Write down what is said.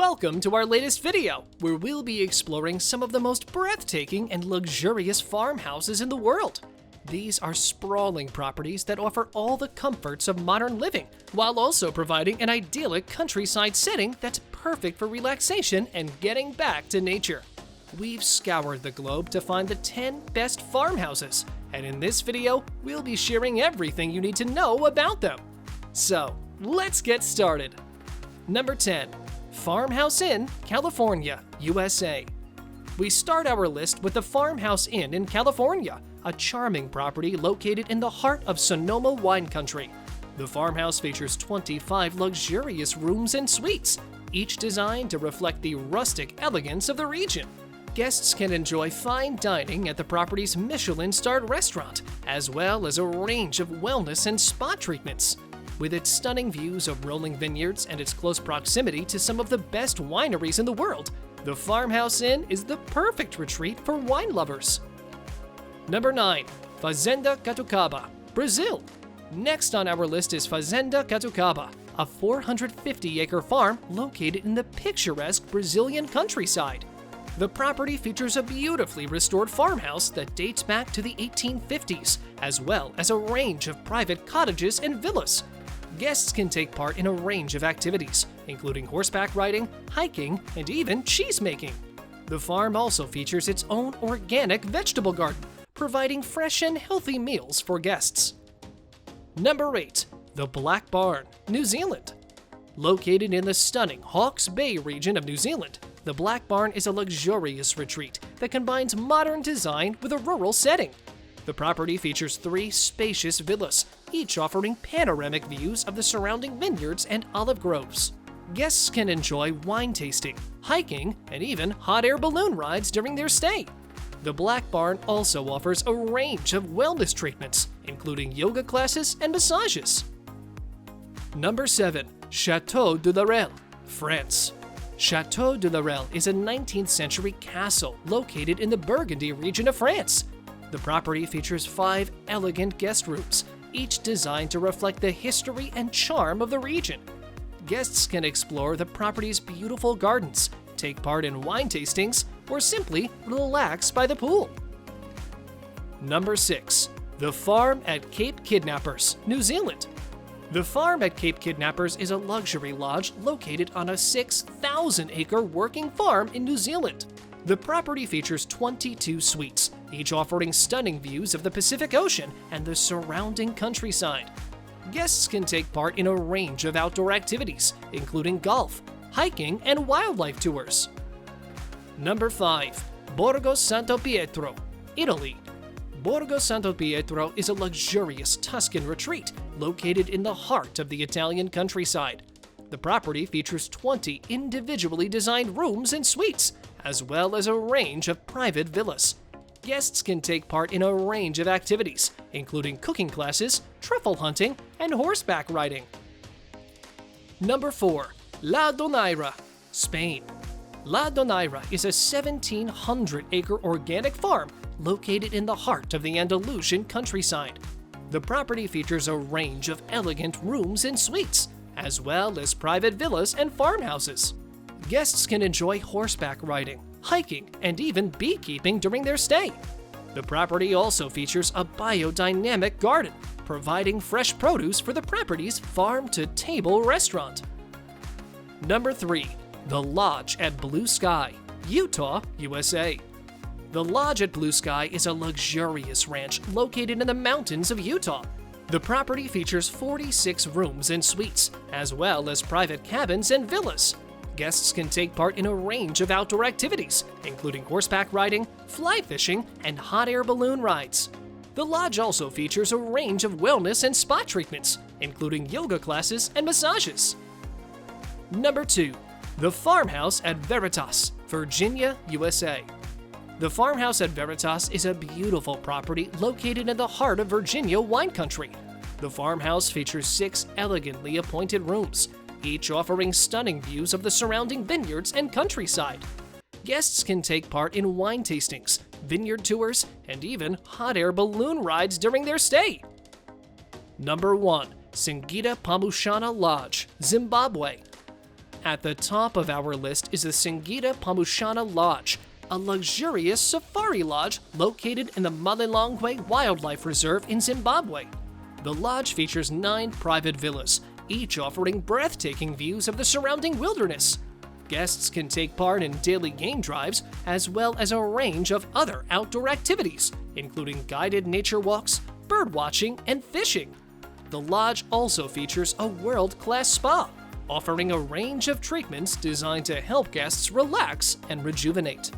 Welcome to our latest video, where we'll be exploring some of the most breathtaking and luxurious farmhouses in the world. These are sprawling properties that offer all the comforts of modern living, while also providing an idyllic countryside setting that's perfect for relaxation and getting back to nature. We've scoured the globe to find the 10 best farmhouses, and in this video, we'll be sharing everything you need to know about them. So, let's get started. Number 10. Farmhouse Inn, California, USA. We start our list with the Farmhouse Inn in California, a charming property located in the heart of Sonoma wine country. The farmhouse features 25 luxurious rooms and suites, each designed to reflect the rustic elegance of the region. Guests can enjoy fine dining at the property's Michelin-starred restaurant, as well as a range of wellness and spa treatments. With its stunning views of rolling vineyards and its close proximity to some of the best wineries in the world, the Farmhouse Inn is the perfect retreat for wine lovers. Number 9. Fazenda Catucaba, Brazil. Next on our list is Fazenda Catucaba, a 450-acre farm located in the picturesque Brazilian countryside. The property features a beautifully restored farmhouse that dates back to the 1850s, as well as a range of private cottages and villas. Guests can take part in a range of activities, including horseback riding, hiking, and even cheese making. The farm also features its own organic vegetable garden, providing fresh and healthy meals for guests. Number 8. The Black Barn, New Zealand. Located in the stunning Hawke's Bay region of New Zealand, the Black Barn is a luxurious retreat that combines modern design with a rural setting. The property features 3 spacious villas, each offering panoramic views of the surrounding vineyards and olive groves. Guests can enjoy wine tasting, hiking, and even hot air balloon rides during their stay. The Black Barn also offers a range of wellness treatments, including yoga classes and massages. Number 7. Château de Laurel, France. Château de Laurel is a 19th century castle located in the Burgundy region of France. The property features 5 elegant guest rooms, each designed to reflect the history and charm of the region. Guests can explore the property's beautiful gardens, take part in wine tastings, or simply relax by the pool. Number 6. The Farm at Cape Kidnappers, New Zealand. The Farm at Cape Kidnappers is a luxury lodge located on a 6,000-acre working farm in New Zealand. The property features 22 suites, each offering stunning views of the Pacific Ocean and the surrounding countryside. Guests can take part in a range of outdoor activities, including golf, hiking, and wildlife tours. Number 5. Borgo Santo Pietro, Italy. Borgo Santo Pietro is a luxurious Tuscan retreat located in the heart of the Italian countryside. The property features 20 individually designed rooms and suites, as well as a range of private villas. Guests can take part in a range of activities, including cooking classes, truffle hunting, and horseback riding. Number 4. La Donaira, Spain. La Donaira is a 1,700-acre organic farm located in the heart of the Andalusian countryside. The property features a range of elegant rooms and suites, as well as private villas and farmhouses. Guests can enjoy horseback riding, hiking, and even beekeeping during their stay. The property also features a biodynamic garden, providing fresh produce for the property's farm-to-table restaurant. Number 3. The Lodge at Blue Sky, Utah, USA. The Lodge at Blue Sky is a luxurious ranch located in the mountains of Utah. The property features 46 rooms and suites, as well as private cabins and villas. Guests can take part in a range of outdoor activities, including horseback riding, fly fishing, and hot air balloon rides. The lodge also features a range of wellness and spa treatments, including yoga classes and massages. Number 2. The Farmhouse at Veritas, Virginia, USA. The Farmhouse at Veritas is a beautiful property located in the heart of Virginia wine country. The farmhouse features 6 elegantly appointed rooms, each offering stunning views of the surrounding vineyards and countryside. Guests can take part in wine tastings, vineyard tours, and even hot air balloon rides during their stay. Number 1. Singida Pamushana Lodge, Zimbabwe. At the top of our list is the Singita Pamushana Lodge, a luxurious safari lodge located in the Malilongwe Wildlife Reserve in Zimbabwe. The lodge features 9 private villas, each offering breathtaking views of the surrounding wilderness. Guests can take part in daily game drives as well as a range of other outdoor activities, including guided nature walks, bird watching, and fishing. The lodge also features a world-class spa, offering a range of treatments designed to help guests relax and rejuvenate.